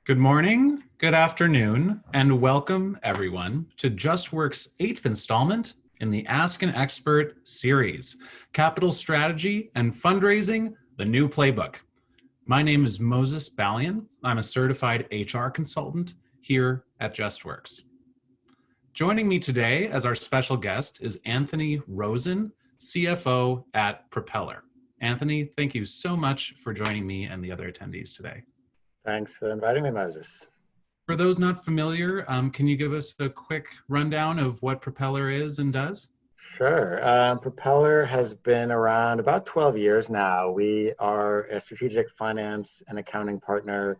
Good morning, good afternoon, and welcome everyone to JustWorks' 8th installment in the Ask an Expert series, Capital Strategy and Fundraising, the New Playbook. My name is Moses Ballion. I'm a certified HR consultant here at JustWorks. Joining me today as our special guest is Anthony Rosen, CFO at Propeller. Anthony, thank you so much for joining me and the other attendees today. Thanks for inviting me, Moses. For those not familiar, can you give us a quick rundown of what Propeller is and does? Sure. Propeller has been around about 12 years now. We are a strategic finance and accounting partner.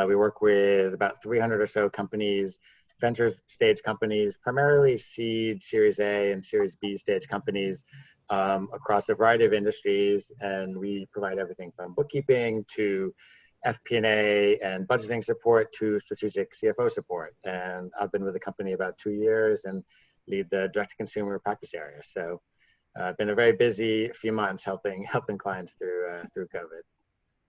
We work with about 300 or so companies, venture stage companies, primarily seed, Series A, and Series B stage companies across a variety of industries. And we provide everything from bookkeeping to FP&A and budgeting support to strategic CFO support. And I've been with the company about 2 years and lead the direct-to-consumer practice area. So I've been a very busy few months helping clients through COVID.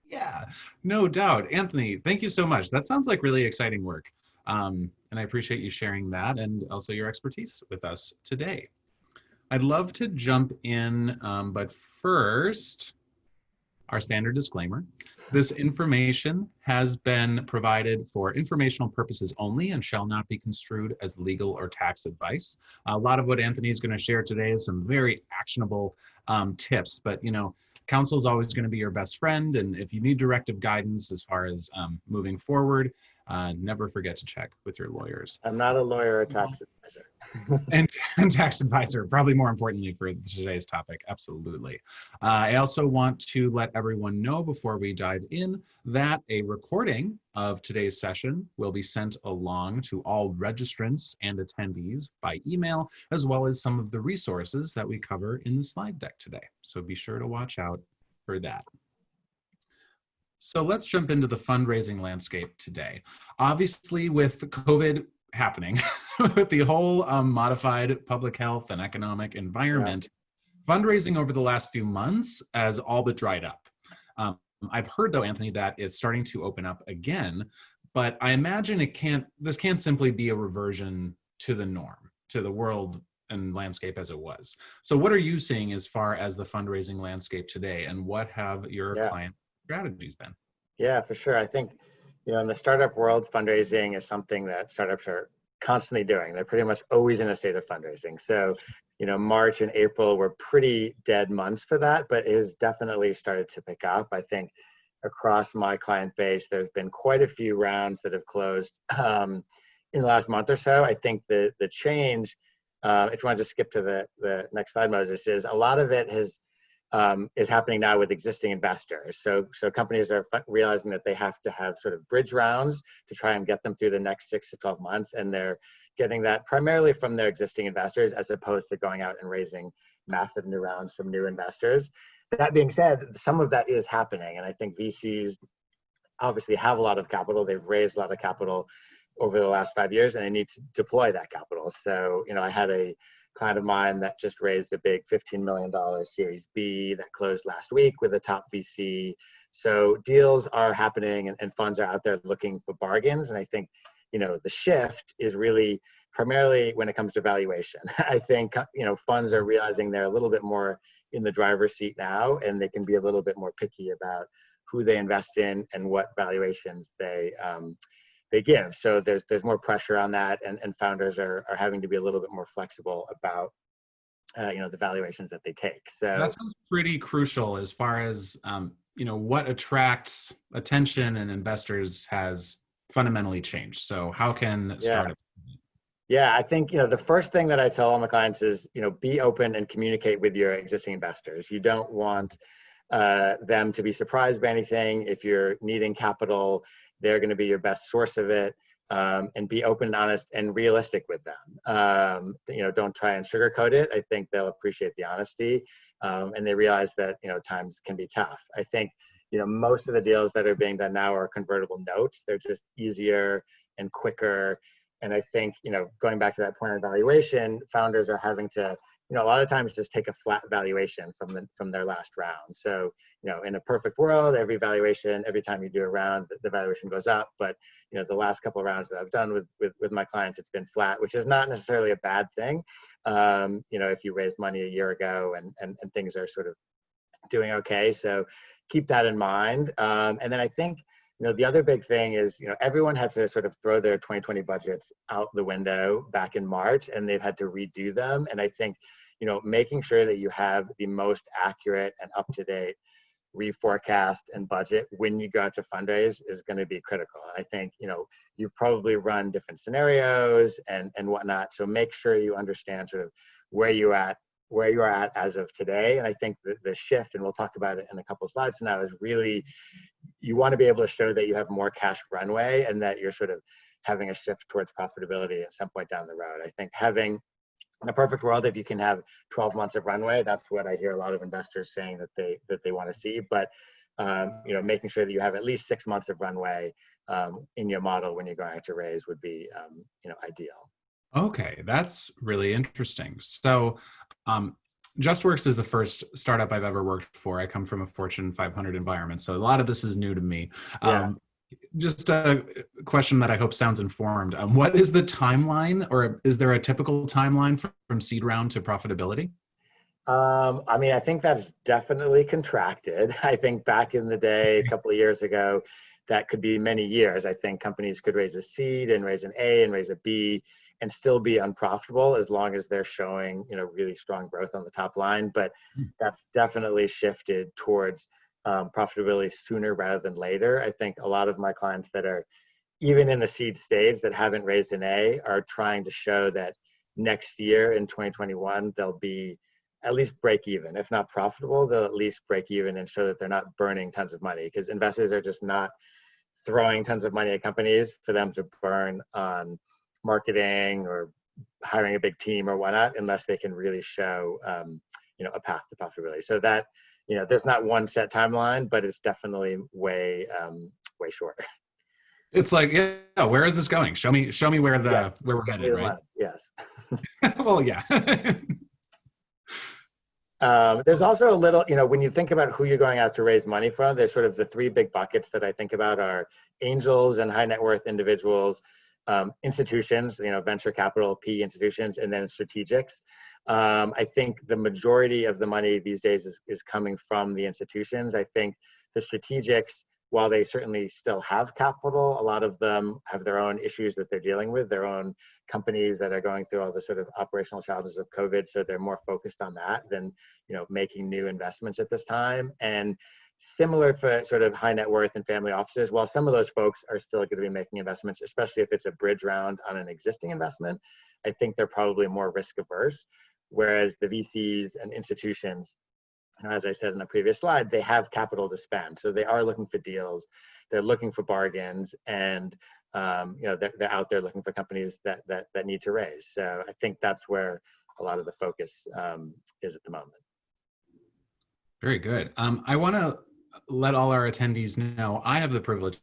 Yeah, no doubt. Anthony, thank you so much. That sounds like really exciting work. And I appreciate you sharing that and also your expertise with us today. I'd love to jump in, but first, our standard disclaimer. This information has been provided for informational purposes only and shall not be construed as legal or tax advice. A lot of what Anthony is going to share today is some very actionable tips, but counsel is always going to be your best friend. And if you need directive guidance as far as moving forward, never forget to check with your lawyers. I'm not a lawyer or tax advisor. and tax advisor, probably more importantly for today's topic, absolutely. I also want to let everyone know before we dive in that a recording of today's session will be sent along to all registrants and attendees by email, as well as some of the resources that we cover in the slide deck today. So be sure to watch out for that. So let's jump into the fundraising landscape today. Obviously, with COVID happening, with the whole modified public health and economic environment, fundraising over the last few months has all but dried up. I've heard, though, Anthony, that it's starting to open up again, but I imagine this can't simply be a reversion to the norm, to the world and landscape as it was. So what are you seeing as far as the fundraising landscape today, and what have your client strategies been? Yeah, for sure. I think, in the startup world, fundraising is something that startups are constantly doing. They're pretty much always in a state of fundraising. So, March and April were pretty dead months for that, but it has definitely started to pick up. I think across my client base, there's been quite a few rounds that have closed in the last month or so. I think the change, if you want to just skip to the next slide, Moses, is a lot of it is happening now with existing investors. So companies are realizing that they have to have sort of bridge rounds to try and get them through the next 6 to 12 months. And they're getting that primarily from their existing investors, as opposed to going out and raising massive new rounds from new investors. That being said, some of that is happening. And I think VCs obviously have a lot of capital. They've raised a lot of capital over the last 5 years, and they need to deploy that capital. So, I had a client of mine that just raised a big $15 million Series B that closed last week with a top VC. So deals are happening and funds are out there looking for bargains. And I think, the shift is really primarily when it comes to valuation. I think, funds are realizing they're a little bit more in the driver's seat now, and they can be a little bit more picky about who they invest in and what valuations they give. So there's more pressure on that, and founders are having to be a little bit more flexible about the valuations that they take. So that sounds pretty crucial as far as what attracts attention and investors has fundamentally changed. So how can startups? Yeah, I think the first thing that I tell all my clients is be open and communicate with your existing investors. You don't want them to be surprised by anything. If you're needing capital, they're going to be your best source of it, and be open and honest and realistic with them. Don't try and sugarcoat it. I think they'll appreciate the honesty, and they realize that times can be tough. I think most of the deals that are being done now are convertible notes. They're just easier and quicker. And I think going back to that point on valuation, founders are having to a lot of times just take a flat valuation from their last round. So, in a perfect world, every time you do a round, the valuation goes up. But, the last couple of rounds that I've done with my clients, it's been flat, which is not necessarily a bad thing. If you raised money a year ago and things are sort of doing okay. So keep that in mind. And then I think, the other big thing is, everyone had to sort of throw their 2020 budgets out the window back in March, and they've had to redo them. And I think, making sure that you have the most accurate and up-to-date reforecast and budget when you go out to fundraise is going to be critical. And I think, you've probably run different scenarios and whatnot. So make sure you understand sort of where you are at as of today. And I think the shift, and we'll talk about it in a couple of slides now, is really, you want to be able to show that you have more cash runway and that you're sort of having a shift towards profitability at some point down the road. I think having, in a perfect world, if you can have 12 months of runway, that's what I hear a lot of investors saying that they want to see. But making sure that you have at least 6 months of runway in your model when you're going out to raise would be ideal. Okay, that's really interesting. So JustWorks is the first startup I've ever worked for. I come from a Fortune 500 environment, so a lot of this is new to me. Yeah. Just a question that I hope sounds informed. What is the timeline, or is there a typical timeline from seed round to profitability? I think that's definitely contracted. I think back in the day, a couple of years ago, that could be many years. I think companies could raise a seed and raise an A and raise a B and still be unprofitable as long as they're showing, really strong growth on the top line. But that's definitely shifted towards profitability sooner rather than later. I think a lot of my clients that are even in the seed stage that haven't raised an A are trying to show that next year in 2021, they'll be at least break even. If not profitable, they'll at least break even and show that they're not burning tons of money, because investors are just not throwing tons of money at companies for them to burn on marketing or hiring a big team or whatnot, unless they can really show, a path to profitability. So that, there's not one set timeline, but it's definitely way shorter. It's like, yeah, where is this going? Show me where we're headed, right? Yes. Well, yeah. There's also a little, when you think about who you're going out to raise money from, there's sort of the three big buckets that I think about are angels and high net worth individuals, institutions, venture capital, PE institutions, and then strategics. I think the majority of the money these days is coming from the institutions. I think the strategics, while they certainly still have capital, a lot of them have their own issues that they're dealing with, their own companies that are going through all the sort of operational challenges of COVID. So they're more focused on that than, making new investments at this time. And similar for sort of high net worth and family offices, while some of those folks are still going to be making investments, especially if it's a bridge round on an existing investment, I think they're probably more risk averse. Whereas the VCs and institutions, as I said in the previous slide, they have capital to spend. So they are looking for deals, they're looking for bargains, and they're out there looking for companies that need to raise. So I think that's where a lot of the focus is at the moment. Very good. I want to let all our attendees know I have the privilege,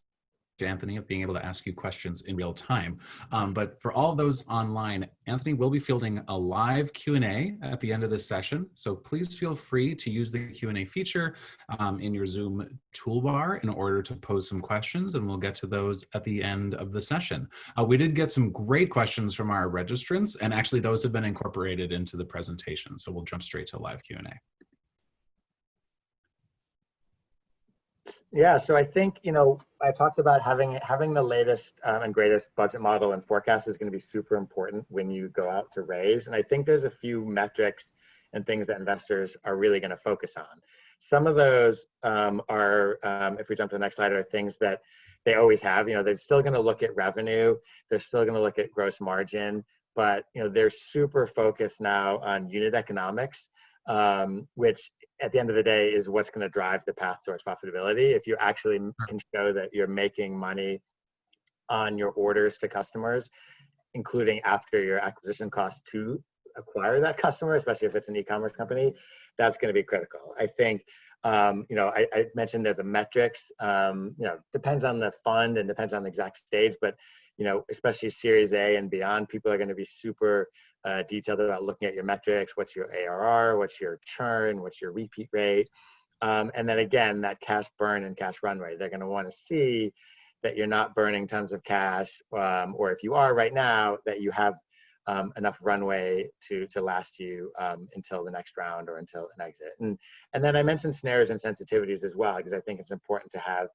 Anthony, of being able to ask you questions in real time. But for all those online, Anthony will be fielding a live Q&A at the end of this session. So please feel free to use the Q&A feature in your Zoom toolbar in order to pose some questions, and we'll get to those at the end of the session. We did get some great questions from our registrants, and actually those have been incorporated into the presentation. So we'll jump straight to live Q&A. Yeah, so I think, I talked about having the latest and greatest budget model and forecast is going to be super important when you go out to raise. And I think there's a few metrics and things that investors are really going to focus on. Some of those are, if we jump to the next slide, are things that they always have. They're still going to look at revenue. They're still going to look at gross margin. But, they're super focused now on unit economics, which at the end of the day is what's going to drive the path towards profitability. If you actually can show that you're making money on your orders to customers, including after your acquisition cost to acquire that customer, especially if it's an e-commerce company, that's going to be critical. I think, I mentioned that the metrics, depends on the fund and depends on the exact stage, but, especially Series A and beyond, people are going to be super detailed about looking at your metrics. What's your ARR? What's your churn? What's your repeat rate? And then again, that cash burn and cash runway. They're going to want to see that you're not burning tons of cash, or if you are right now, that you have enough runway to last you until the next round or until an exit. And then I mentioned snares and sensitivities as well, because I think it's important to have,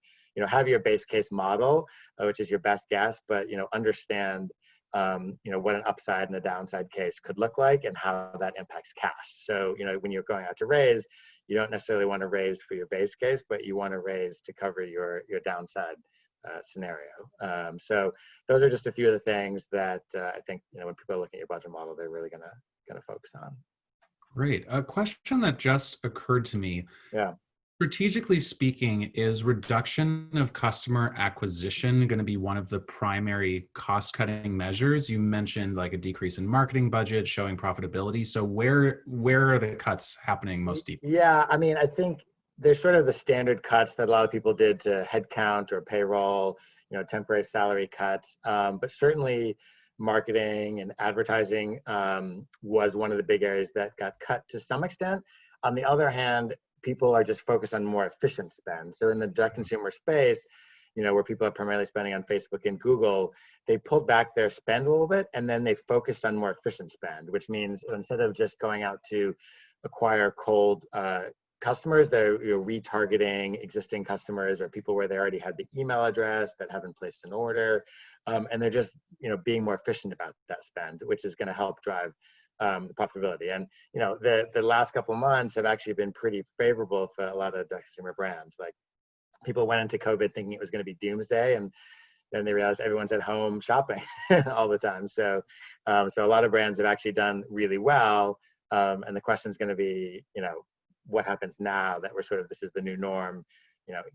have your base case model, which is your best guess, but, understand, what an upside and a downside case could look like and how that impacts cash. So, when you're going out to raise, you don't necessarily want to raise for your base case, but you want to raise to cover your downside scenario. So those are just a few of the things that I think, when people are looking at your budget model, they're really gonna focus on. Great. A question that just occurred to me. Yeah. Strategically speaking, is reduction of customer acquisition going to be one of the primary cost-cutting measures? You mentioned like a decrease in marketing budget, showing profitability. So where are the cuts happening most deeply? Yeah, I mean, I think there's sort of the standard cuts that a lot of people did to headcount or payroll, temporary salary cuts. But certainly marketing and advertising was one of the big areas that got cut to some extent. On the other hand, people are just focused on more efficient spend. So in the direct consumer space, where people are primarily spending on Facebook and Google, they pulled back their spend a little bit, and then they focused on more efficient spend, which means instead of just going out to acquire cold customers, they're retargeting existing customers or people where they already had the email address but haven't placed an order, and they're just being more efficient about that spend, which is going to help drive the profitability. And the last couple of months have actually been pretty favorable for a lot of direct consumer brands. Like, people went into COVID thinking it was going to be doomsday, and then they realized everyone's at home shopping all the time. So so a lot of brands have actually done really well. And the question is going to be, what happens now that we're sort of, this is the new norm,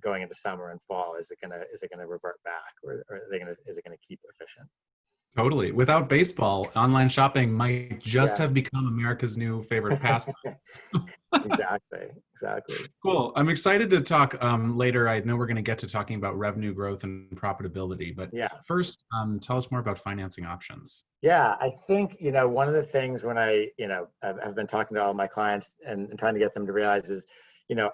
going into summer and fall? Is it gonna revert back, or is it gonna keep efficient? Totally. Without baseball, online shopping might just have become America's new favorite pastime. Exactly. Cool. I'm excited to talk later. I know we're going to get to talking about revenue growth and profitability, but first, tell us more about financing options. Yeah, I think, one of the things when I've been talking to all my clients and trying to get them to realize is,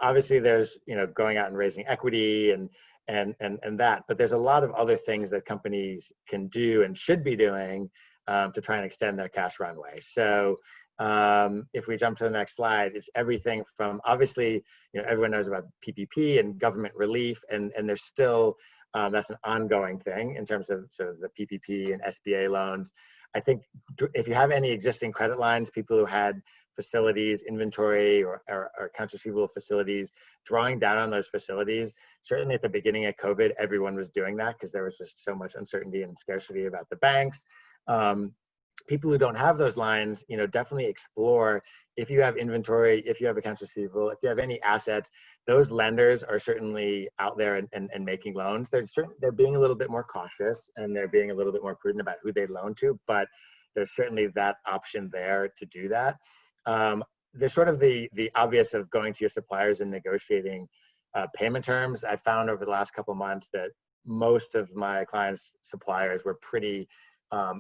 obviously there's, going out and raising equity and that, but there's a lot of other things that companies can do and should be doing to try and extend their cash runway. So if we jump to the next slide, it's everything from, obviously, everyone knows about PPP and government relief, and there's still, that's an ongoing thing in terms of sort of the PPP and SBA loans. I think if you have any existing credit lines, people who had facilities, inventory, or accounts receivable facilities, drawing down on those facilities. Certainly at the beginning of COVID, everyone was doing that because there was just so much uncertainty and scarcity about the banks. People who don't have those lines, definitely explore. If you have inventory, if you have accounts receivable, if you have any assets, those lenders are certainly out there and making loans. They're being a little bit more cautious, and they're being a little bit more prudent about who they loan to, but there's certainly that option there to do that. There's sort of the obvious of going to your suppliers and negotiating payment terms. I found over the last couple of months that most of my clients' suppliers were pretty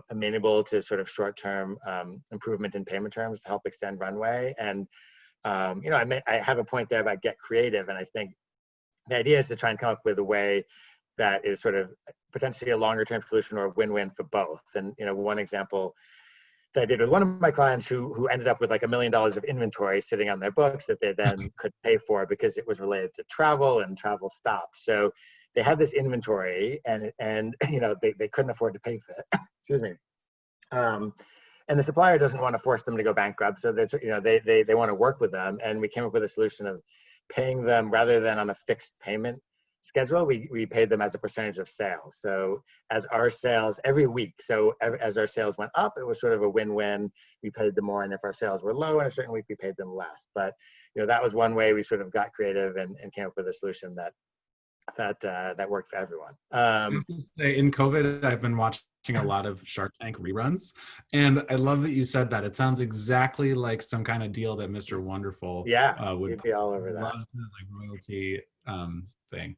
amenable to sort of short-term improvement in payment terms to help extend runway. And I have a point there about get creative, and I think the idea is to try and come up with a way that is sort of potentially a longer-term solution or a win-win for both. And one example that I did with one of my clients who ended up with like $1 million of inventory sitting on their books that they then could pay for because it was related to travel, and travel stopped. So they had this inventory, and they couldn't afford to pay for it. Excuse me. And the supplier doesn't want to force them to go bankrupt, so they want to work with them. And we came up with a solution of paying them rather than on a fixed payment schedule. We paid them as a percentage of sales. So as our sales every week, as our sales went up, it was sort of a win-win. We paid them more, and if our sales were low in a certain week, we paid them less. But that was one way we sort of got creative and came up with a solution that worked for everyone. I have to say, in COVID, I've been watching a lot of Shark Tank reruns, and I love that you said that. It sounds exactly like some kind of deal that Mr. Wonderful would be all over that. Loves the royalty thing.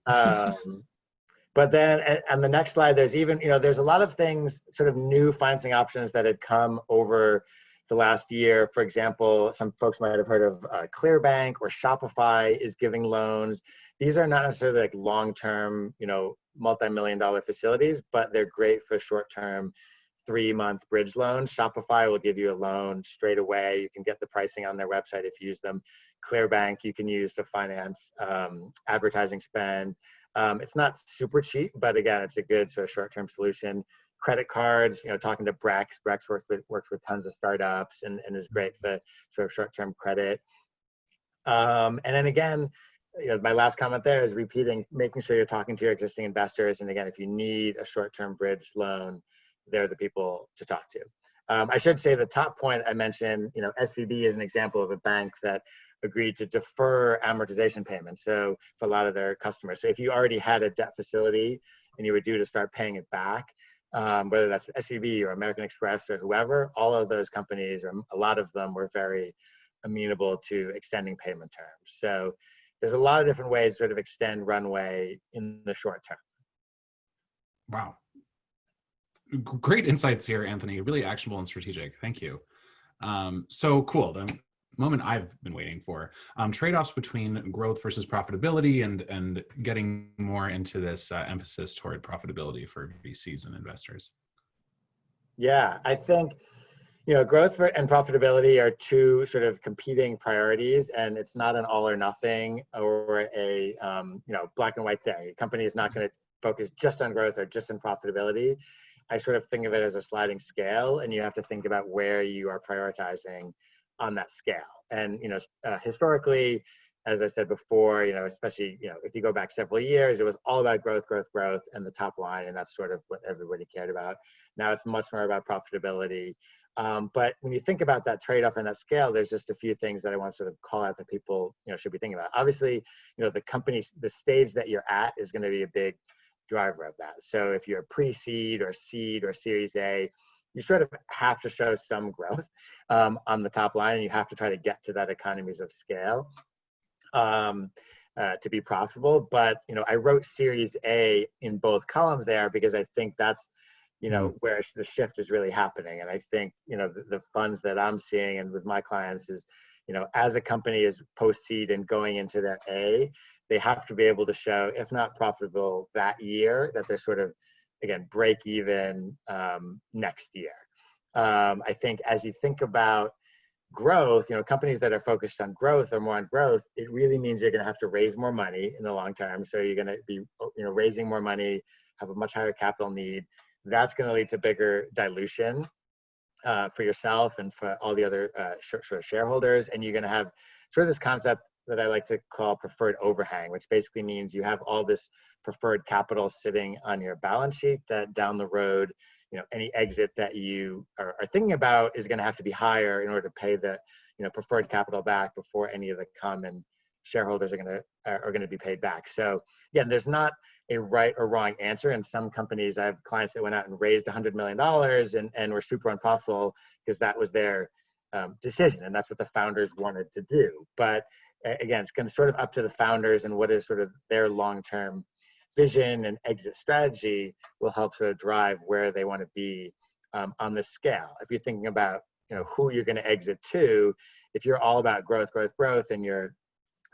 But then on the next slide, there's even there's a lot of things, sort of new financing options that had come over the last year. For example, some folks might have heard of Clearbank or Shopify is giving loans. These are not necessarily like long-term, multi-million-dollar facilities, but they're great for short-term 3-month bridge loans. Shopify will give you a loan straight away. You can get the pricing on their website if you use them. Clearbank you can use to finance advertising spend. It's not super cheap, but again, it's a good sort of short-term solution. Credit cards, talking to Brex. Brex works with tons of startups and is great for sort of short-term credit. And then again, my last comment there is making sure you're talking to your existing investors. And again, if you need a short-term bridge loan, they're the people to talk to. I should say the top point I mentioned, SVB is an example of a bank that agreed to defer amortization payments. So for a lot of their customers. So if you already had a debt facility and you were due to start paying it back, whether that's SVB or American Express or whoever, all of those companies, or a lot of them, were very amenable to extending payment terms. So there's a lot of different ways to sort of extend runway in the short term. Wow. Great insights here, Anthony. Really actionable and strategic. Thank you. So cool. The moment I've been waiting for. Trade-offs between growth versus profitability and getting more into this emphasis toward profitability for VCs and investors. Yeah, I think growth and profitability are two sort of competing priorities, and it's not an all or nothing or a black and white thing. A company is not going to focus just on growth or just on profitability. I sort of think of it as a sliding scale, and you have to think about where you are prioritizing on that scale. And historically, as I said before, especially if you go back several years, it was all about growth, and the top line, and that's sort of what everybody cared about. Now it's much more about profitability. But when you think about that trade-off and that scale, there's just a few things that I want to sort of call out that people should be thinking about. Obviously, the stage that you're at is going to be a big driver of that. So if you're pre-seed or seed or Series A, you sort of have to show some growth on the top line, and you have to try to get to that economies of scale to be profitable. But I wrote Series A in both columns there because I think that's where the shift is really happening. And I think the funds that I'm seeing and with my clients is as a company is post-seed and going into their A, they have to be able to show, if not profitable that year, that they're sort of, again, break even next year. I think as you think about growth, companies that are focused on growth or more on growth, it really means you're going to have to raise more money in the long term. So you're going to be, raising more money, have a much higher capital need. That's going to lead to bigger dilution for yourself and for all the other sort of shareholders. And you're going to have sort of this concept that I like to call preferred overhang, which basically means you have all this preferred capital sitting on your balance sheet that down the road, any exit that you are thinking about is going to have to be higher in order to pay the, preferred capital back before any of the common shareholders are going to be paid back. So again, there's not a right or wrong answer. In some companies, I have clients that went out and raised $100 million and were super unprofitable because that was their decision, and that's what the founders wanted to do. But again, it's going to sort of up to the founders, and what is sort of their long-term vision and exit strategy will help sort of drive where they want to be on the scale. If you're thinking about who you're going to exit to, if you're all about growth, and you're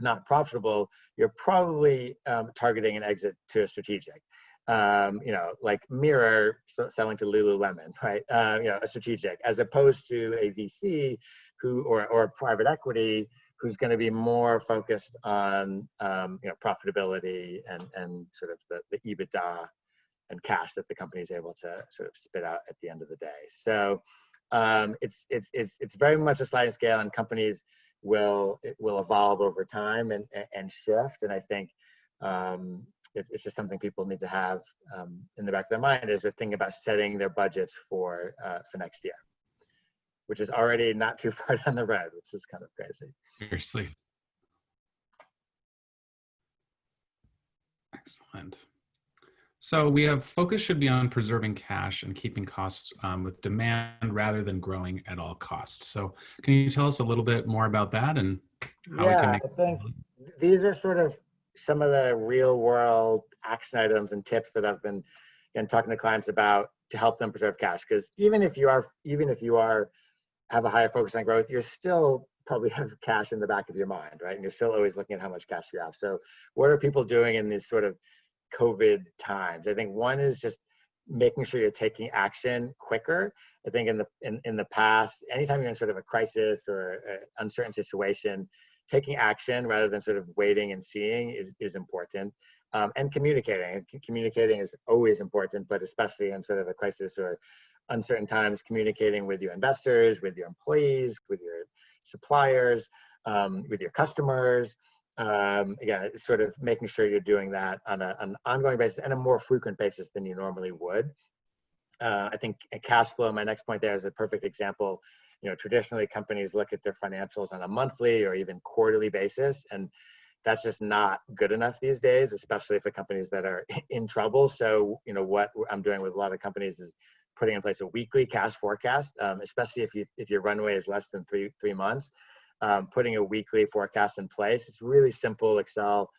not profitable, you're probably targeting an exit to a strategic. Like Mirror selling to Lululemon, right? A strategic, as opposed to a VC or private equity who's going to be more focused on profitability and sort of the EBITDA and cash that the company is able to sort of spit out at the end of the day. So it's very much a sliding scale, and companies will evolve over time and shift. And I think it's just something people need to have in the back of their mind as they're thinking about setting their budgets for next year, which is already not too far down the road, which is kind of crazy. Seriously. Excellent. So we have focus should be on preserving cash and keeping costs with demand rather than growing at all costs. So can you tell us a little bit more about that and how we can make I think these are sort of some of the real world action items and tips that I've been talking to clients about to help them preserve cash. Because even if you are have a higher focus on growth, you're still probably have cash in the back of your mind, right? And you're still always looking at how much cash you have. So what are people doing in these sort of COVID times? I think one is just making sure you're taking action quicker. I think in the past, anytime you're in sort of a crisis or an uncertain situation, taking action rather than sort of waiting and seeing is important. And communicating. Communicating is always important, but especially in sort of a crisis or uncertain times, communicating with your investors, with your employees, with your suppliers, with your customers. Again, it's sort of making sure you're doing that on an ongoing basis and a more frequent basis than you normally would. I think cash flow, my next point there, is a perfect example. Traditionally companies look at their financials on a monthly or even quarterly basis, and that's just not good enough these days, especially for companies that are in trouble. So, what I'm doing with a lot of companies is putting in place a weekly cash forecast, especially if your runway is less than three months. Putting a weekly forecast in place. It's really simple Excel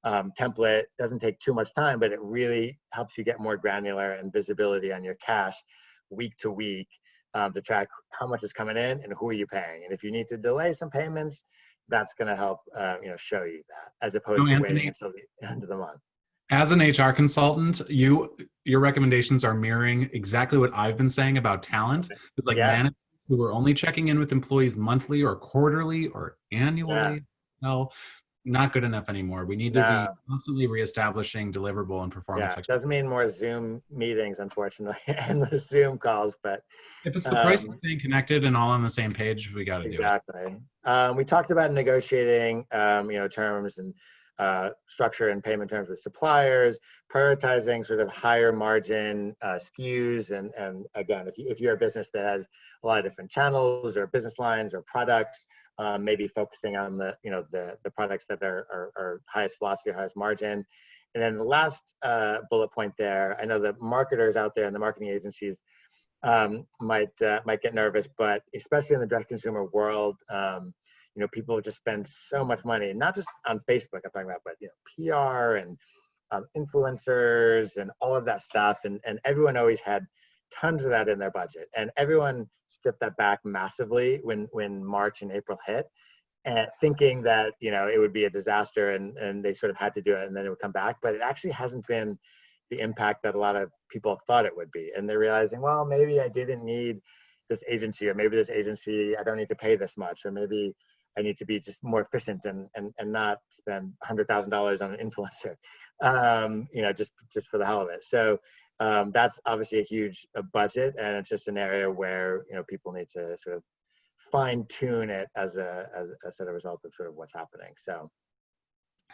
template. Doesn't take too much time, but it really helps you get more granular and visibility on your cash week to week, to track how much is coming in and who are you paying. And if you need to delay some payments, that's going to help show you that, as opposed to Anthony, waiting until the end of the month. as an HR consultant, your recommendations are mirroring exactly what I've been saying about talent. It's like managers who are only checking in with employees monthly or quarterly or annually. No, not good enough anymore. We need to be constantly reestablishing deliverable and performance. Doesn't mean more Zoom meetings, unfortunately, and the Zoom calls, but if it's the price of staying connected and all on the same page, we got to do it. Exactly. We talked about negotiating, terms and structure and payment terms with suppliers, prioritizing sort of higher margin SKUs, and again, if you're a business that has a lot of different channels or business lines or products, maybe focusing on the products that are highest velocity or highest margin. And then the last bullet point there, I know the marketers out there and the marketing agencies might get nervous, but especially in the direct consumer world, people just spend so much money, not just on Facebook I'm talking about, but PR and influencers and all of that stuff, and everyone always had tons of that in their budget, and everyone stripped that back massively when March and April hit, and thinking that it would be a disaster, and they sort of had to do it and then it would come back. But it actually hasn't been the impact that a lot of people thought it would be, and they're realizing, well, maybe I didn't need this agency, or maybe this agency I don't need to pay this much, or maybe I need to be just more efficient and not spend $100,000 on an influencer, just for the hell of it. So that's obviously a huge budget, and it's just an area where people need to sort of fine tune it as a result of sort of what's happening. So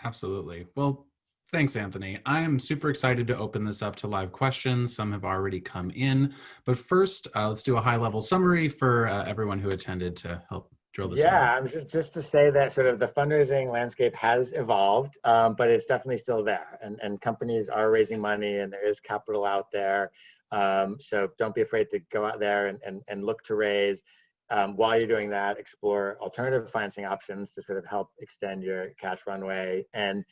absolutely. Well, thanks, Anthony. I am super excited to open this up to live questions. Some have already come in, but first, let's do a high-level summary for everyone who attended to help drill this in. Just to say that sort of the fundraising landscape has evolved, but it's definitely still there, and companies are raising money, and there is capital out there. So don't be afraid to go out there and look to raise. While you're doing that, explore alternative financing options to sort of help extend your cash runway, and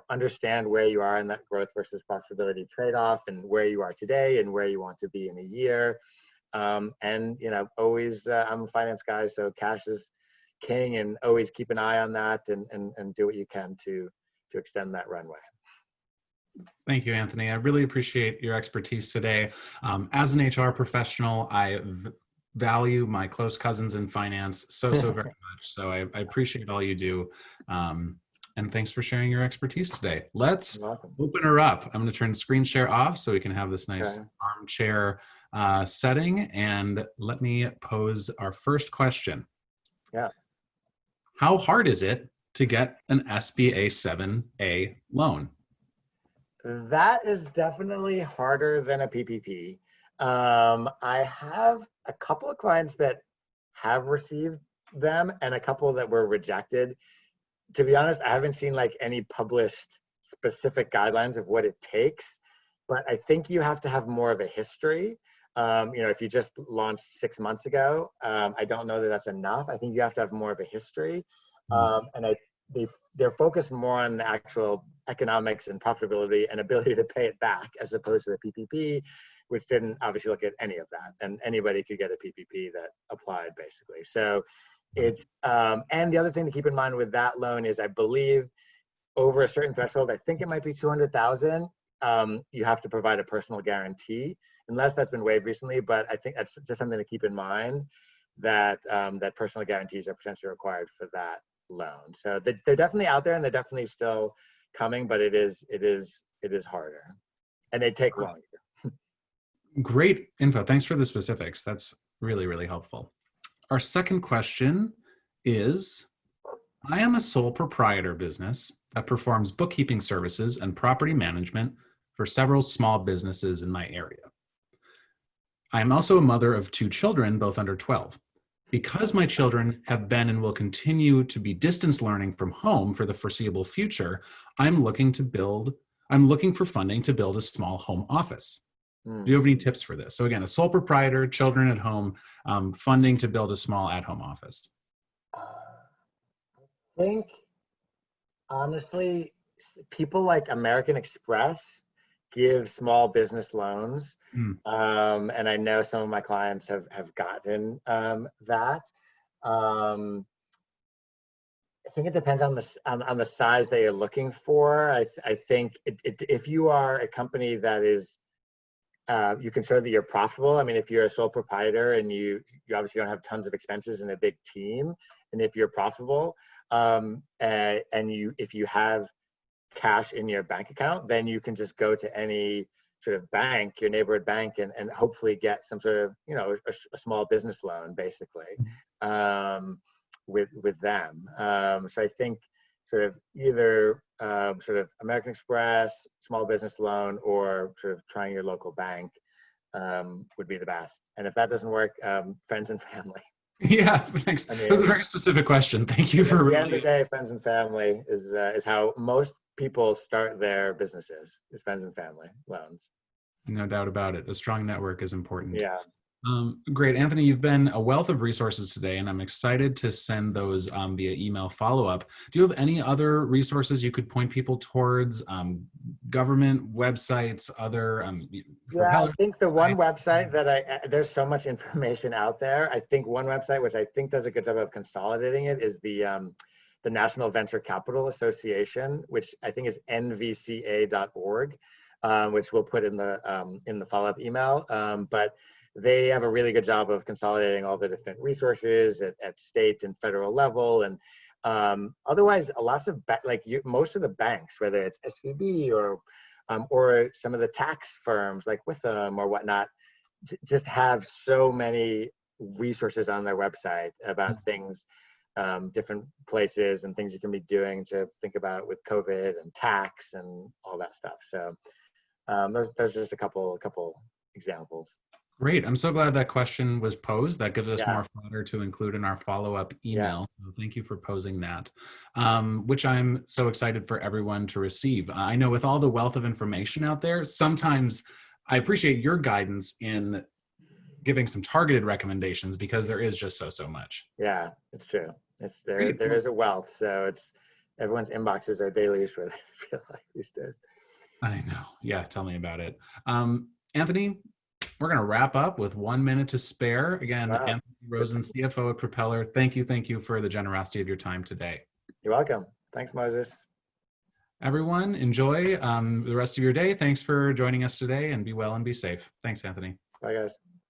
understand where you are in that growth versus profitability trade-off, and where you are today and where you want to be in a year. Always, I'm a finance guy, so cash is king, and always keep an eye on that, and do what you can to extend that runway. Thank you, Anthony. I really appreciate your expertise today. As an HR professional, I value my close cousins in finance so very much. So I appreciate all you do. And thanks for sharing your expertise today. Let's open her up. I'm going to turn screen share off so we can have this nice armchair setting. And let me pose our first question. Yeah. How hard is it to get an SBA 7A loan? That is definitely harder than a PPP. I have a couple of clients that have received them and a couple that were rejected. To be honest, I haven't seen like any published specific guidelines of what it takes, but I think you have to have more of a history. If you just launched 6 months ago, I don't know that that's enough. I think you have to have more of a history. And they're focused more on the actual economics and profitability and ability to pay it back, as opposed to the PPP, which didn't obviously look at any of that, and anybody could get a PPP that applied basically. So it's and the other thing to keep in mind with that loan is, I believe, over a certain threshold, I think it might be 200,000. You have to provide a personal guarantee, unless that's been waived recently. But I think that's just something to keep in mind, that that personal guarantees are potentially required for that loan. So they're definitely out there, and they're definitely still coming, but it is harder, and they take longer. Great info. Thanks for the specifics. That's really, really helpful. Our second question is, I am a sole proprietor business that performs bookkeeping services and property management for several small businesses in my area. I am also a mother of 2 children, both under 12. Because my children have been and will continue to be distance learning from home for the foreseeable future, I'm looking for funding to build a small home office. Do you have any tips for this? So again, a sole proprietor, children at home, funding to build a small at-home office. I think, honestly, people like American Express give small business loans. And I know some of my clients have gotten that. I think it depends on the size that you're looking for. I think if you are a company that is, you consider that you're profitable. I mean, if you're a sole proprietor and you obviously don't have tons of expenses and a big team, and if you're profitable, and if you have cash in your bank account, then you can just go to any sort of bank, your neighborhood bank, and hopefully get some sort of, a small business loan, basically, with them. So I think sort of either sort of American Express, small business loan, or sort of trying your local bank would be the best. And if that doesn't work, friends and family. Yeah, thanks. I mean, that was a very specific question. Thank you for at the end of the day, friends and family is how most people start their businesses, is friends and family loans. No doubt about it. A strong network is important. Yeah. Great. Anthony, you've been a wealth of resources today, and I'm excited to send those via email follow-up. Do you have any other resources you could point people towards? Government websites, other Yeah, I think the one website that there's so much information out there. I think one website, which I think does a good job of consolidating it, is the National Venture Capital Association, which I think is nvca.org, which we'll put in the follow-up email. But they have a really good job of consolidating all the different resources at state and federal level. And otherwise, lots of most of the banks, whether it's SVB or some of the tax firms like Witham or whatnot, just have so many resources on their website about things, different places and things you can be doing to think about with COVID and tax and all that stuff. So there's just a couple examples. Great. I'm so glad that question was posed. That gives us more fodder to include in our follow-up email. So thank you for posing that, which I'm so excited for everyone to receive. I know with all the wealth of information out there, sometimes I appreciate your guidance in giving some targeted recommendations, because there is just so much. Yeah, it's true. There is a wealth. So everyone's inboxes are deluged with it, I feel like, these days. I know. Yeah, tell me about it. Anthony, we're going to wrap up with 1 minute to spare. Again, wow. Anthony Rosen, CFO of Propeller. Thank you for the generosity of your time today. You're welcome. Thanks, Moses. Everyone, enjoy the rest of your day. Thanks for joining us today, and be well and be safe. Thanks, Anthony. Bye, guys.